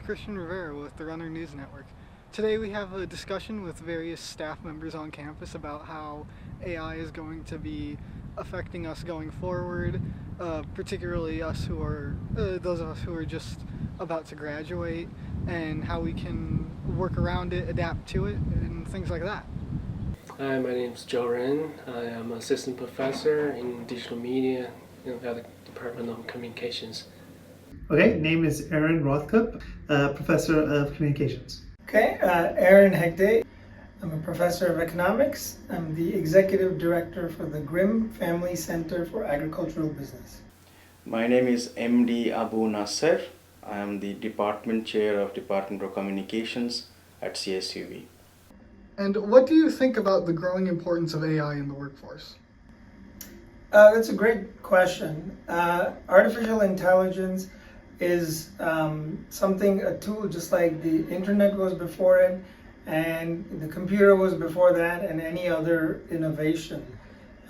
Christian Rivera with the Runner News Network. Today we have a discussion with various staff members on campus about how AI is going to be affecting us going forward, particularly us who are, those of us who are just about to graduate, and how we can work around it, adapt to it, and things like that. Hi, my name is Joe Ren. I am assistant professor in digital media at the Department of Communications. Okay, name is Aaron Rothkup, professor of communications. Okay, Aaron Hegde. I'm a professor of economics. I'm the executive director for the Grimm Family Center for Agricultural Business. My name is MD Abu Nasser. I am the department chair of Department of Communications at CSUB. And what do you think about the growing importance of AI in the workforce? That's a great question. Artificial intelligence is a tool just like the internet was before it, and the computer was before that, and any other innovation.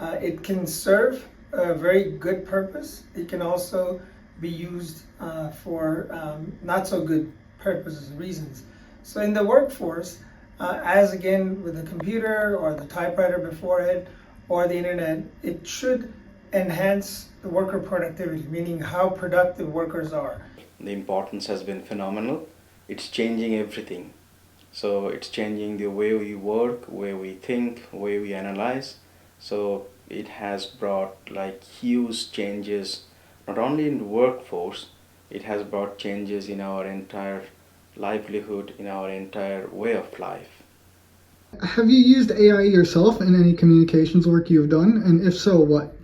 It can serve a very good purpose. It can also be used for not so good purposes, reasons. So in the workforce, as again with the computer or the typewriter before it or the internet, it should enhance the worker productivity, meaning how productive workers are. The importance has been phenomenal. It's changing everything. So it's changing the way we work, way we think, way we analyze. So it has brought huge changes, not only in the workforce, it has brought changes in our entire livelihood, in our entire way of life. Have you used AI yourself in any communications work you've done, and if so, what?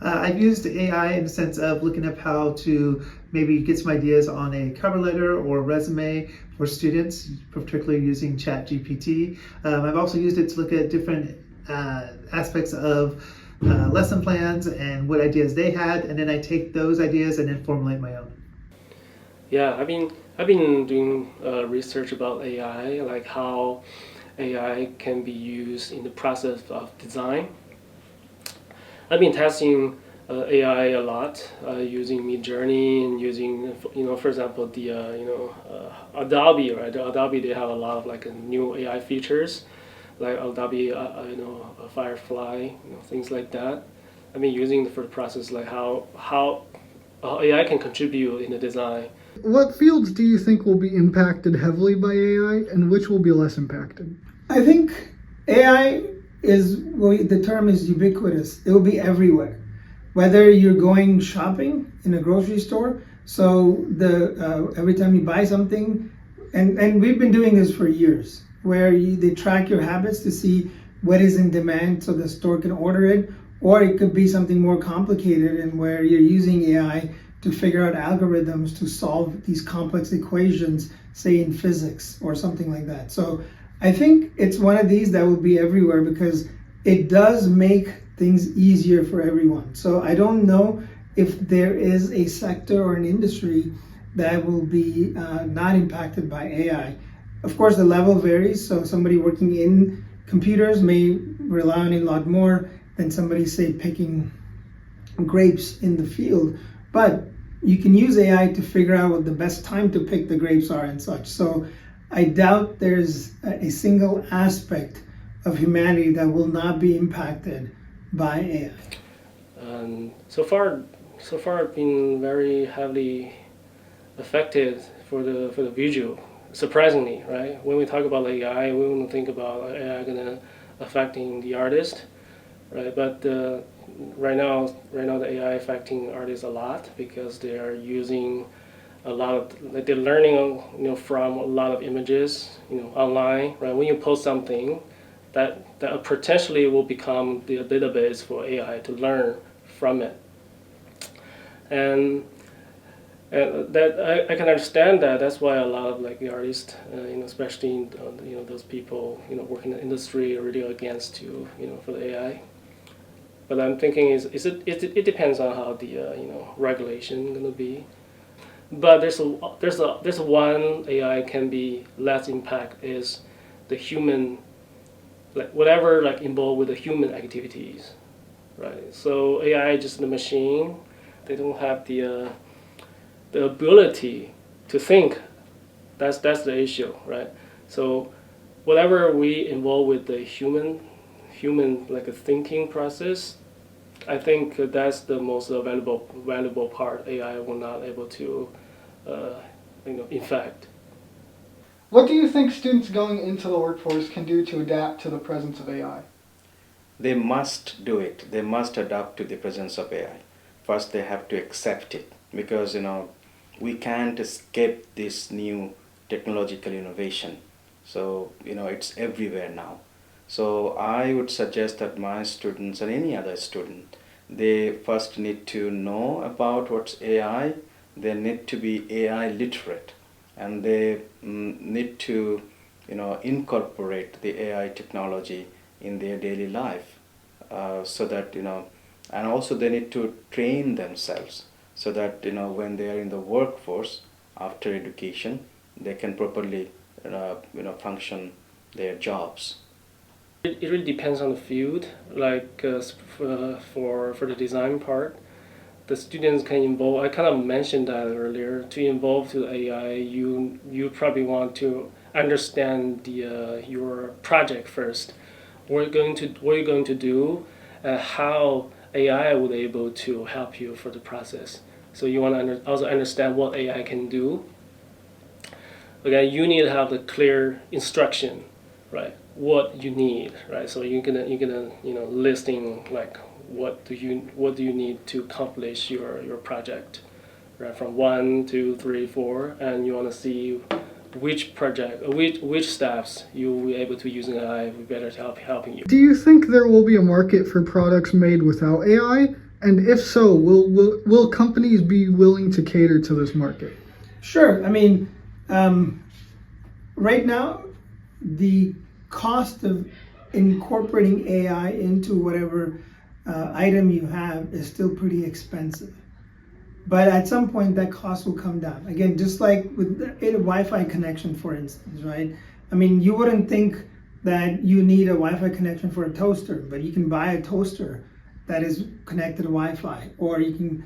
I've used AI in the sense of looking up how to maybe get some ideas on a cover letter or resume for students, particularly using ChatGPT. I've also used it to look at different aspects of lesson plans and what ideas they had, and then I take those ideas and then formulate my own. Yeah, I've been doing research about AI, like how AI can be used in the process of design. I've been testing AI a lot using Midjourney and using, for example, the Adobe, right? Adobe, they have a lot of new AI features, like Adobe, Firefly, things like that. I've been using for the process, like how AI can contribute in the design. What fields do you think will be impacted heavily by AI, and which will be less impacted? I think AI the term is ubiquitous. It will be everywhere. Whether you're going shopping in a grocery store, so every time you buy something, and we've been doing this for years, where they track your habits to see what is in demand so the store can order it, or it could be something more complicated and where you're using AI to figure out algorithms to solve these complex equations, say in physics or something like that. So I think it's one of these that will be everywhere because it does make things easier for everyone. So I don't know if there is a sector or an industry that will be not impacted by AI. Of course, the level varies. So somebody working in computers may rely on it a lot more than somebody, say, picking grapes in the field. But you can use AI to figure out what the best time to pick the grapes are and such. So I doubt there's a single aspect of humanity that will not be impacted by AI. So far, I've been very heavily affected for the visual. Surprisingly, right? When we talk about AI, we wouldn't think about AI gonna affecting the artist, right? But right now the AI affecting artists a lot because they are using a lot of they're learning from a lot of images online, right? When you post something, that potentially will become the database for AI to learn from it, and that I can understand that. That's why a lot of the artists, especially those people working in the industry, are really against for the AI. But I'm thinking it depends on how the regulation gonna be. But there's one AI can be less impact is the human, whatever involved with the human activities, right? So AI is just a machine. They don't have the ability to think That's the issue, right? So whatever we involve with the human like a thinking process, I think that's the most valuable part AI will not able to infect. What do you think students going into the workforce can do to adapt to the presence of AI? They must do it. They must adapt to the presence of AI. First, they have to accept it because we can't escape this new technological innovation. So it's everywhere now. So I would suggest that my students and any other student, they first need to know about what's AI. They need to be AI literate, and they need to incorporate the AI technology in their daily life, so that and also they need to train themselves so that when they are in the workforce after education, they can properly function their jobs. It really depends on the field. Like for the design part, the students can involve. I kind of mentioned that earlier. To involve to AI, you probably want to understand the your project first. What you're going to do, how AI would be able to help you for the process. So you want to also understand what AI can do. Again, you need to have the clear instruction, right? What you need, right? So you're gonna listing like what do you need to accomplish your project, right? From 1, 2, 3, 4, and you want to see which steps you will be able to use AI will be better to helping you. Do you think there will be a market for products made without AI? And if so, will companies be willing to cater to this market? Sure. I mean, right now, the cost of incorporating AI into whatever item you have is still pretty expensive. But at some point, that cost will come down. Again, just like with a Wi-Fi connection, for instance, right? I mean, you wouldn't think that you need a Wi-Fi connection for a toaster, but you can buy a toaster that is connected to Wi-Fi, or you can,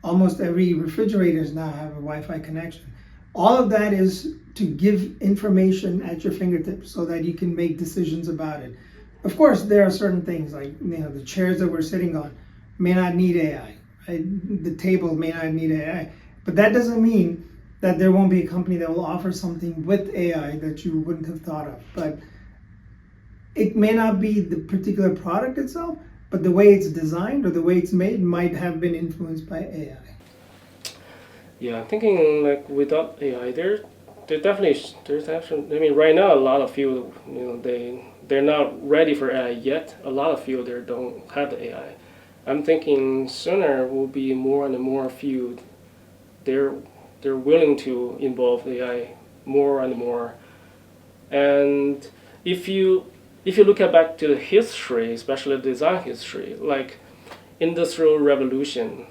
almost every refrigerators now have a Wi-Fi connection. All of that is to give information at your fingertips so that you can make decisions about it. Of course, there are certain things like the chairs that we're sitting on may not need AI. Right? The table may not need AI, but that doesn't mean that there won't be a company that will offer something with AI that you wouldn't have thought of. But it may not be the particular product itself, but the way it's designed or the way it's made might have been influenced by AI. Yeah, I'm thinking like without AI, there's actually. I mean, right now a lot of field, they're not ready for AI yet. A lot of field they don't have the AI. I'm thinking sooner will be more and more field. They're willing to involve AI more and more. And if you look back to the history, especially design history, like Industrial Revolution,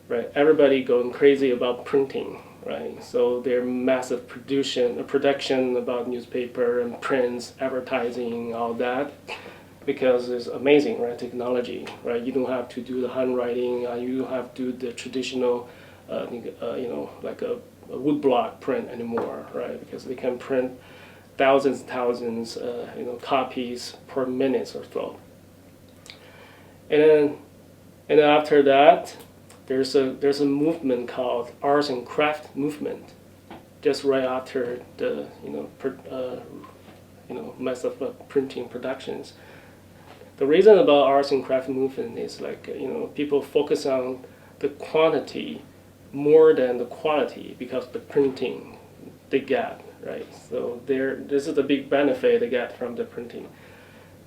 right? Everybody going crazy about printing, right? So there massive production about newspaper and prints, advertising, all that, because it's amazing, right? Technology, right? You don't have to do the handwriting. You don't have to do the traditional, like a woodblock print anymore, right? Because they can print thousands, copies per minute or so. And then after that, there's a movement called arts and craft movement, just right after the massive printing productions. The reason about arts and craft movement is like people focus on the quantity more than the quality because the printing they get, right? So this is the big benefit they get from the printing,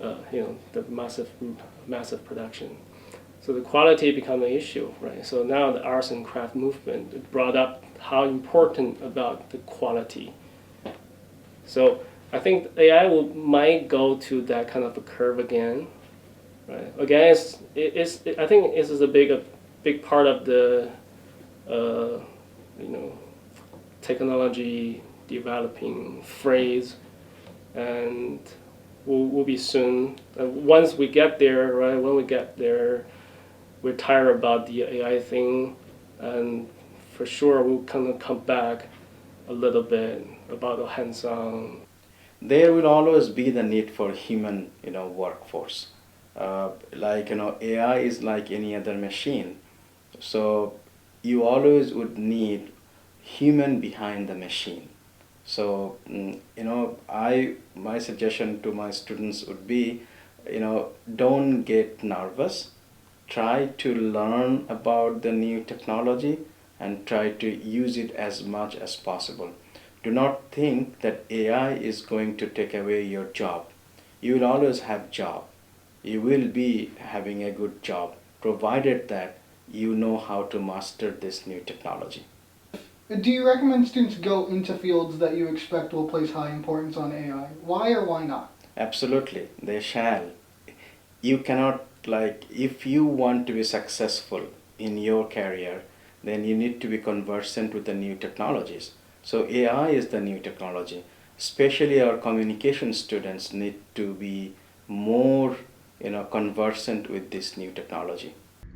the massive production. So the quality become an issue, right? So now the arts and craft movement brought up how important about the quality. So I think AI might go to that kind of a curve again, right? Again, I think this is a big part of the technology developing phase, and we'll be soon. Once we get there, right? When we get there, we're tired about the AI thing, and for sure we'll kind of come back a little bit about the hands-on? There will always be the need for human, workforce. AI is like any other machine. So you always would need human behind the machine. So my suggestion to my students would be, don't get nervous. Try to learn about the new technology and try to use it as much as possible. Do not think that AI is going to take away your job. You will always have job. You will be having a good job, provided that you know how to master this new technology. Do you recommend students go into fields that you expect will place high importance on AI? Why or why not? Absolutely, they shall. You cannot, if you want to be successful in your career, then you need to be conversant with the new technologies. So AI is the new technology. Especially our communication students need to be more, conversant with this new technology.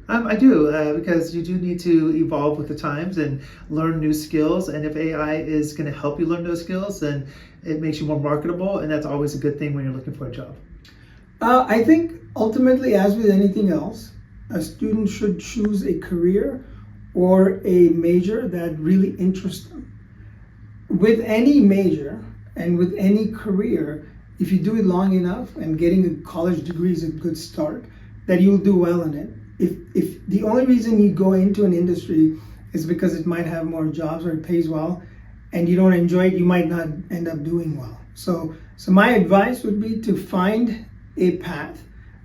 I do, because you do need to evolve with the times and learn new skills. And if AI is going to help you learn those skills, then it makes you more marketable, and that's always a good thing when you're looking for a job. I think ultimately, as with anything else, a student should choose a career or a major that really interests them. With any major and with any career, if you do it long enough, and getting a college degree is a good start, that you'll do well in it. If the only reason you go into an industry is because it might have more jobs or it pays well, and you don't enjoy it, you might not end up doing well. So my advice would be to find a path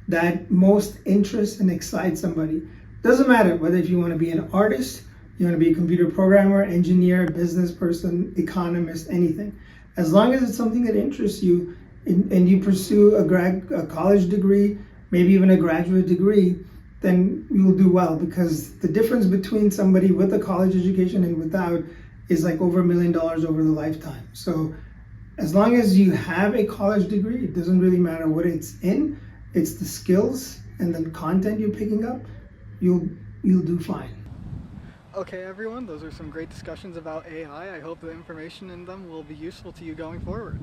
that most interests and excites somebody. Doesn't matter whether if you want to be an artist, you want to be a computer programmer, engineer, business person, economist, anything. As long as it's something that interests you, and you pursue a college degree, maybe even a graduate degree, then you'll do well, because the difference between somebody with a college education and without is like over $1 million over the lifetime. So as long as you have a college degree, it doesn't really matter what it's in, it's the skills and the content you're picking up, you'll do fine. Okay, everyone, those are some great discussions about AI. I hope the information in them will be useful to you going forward.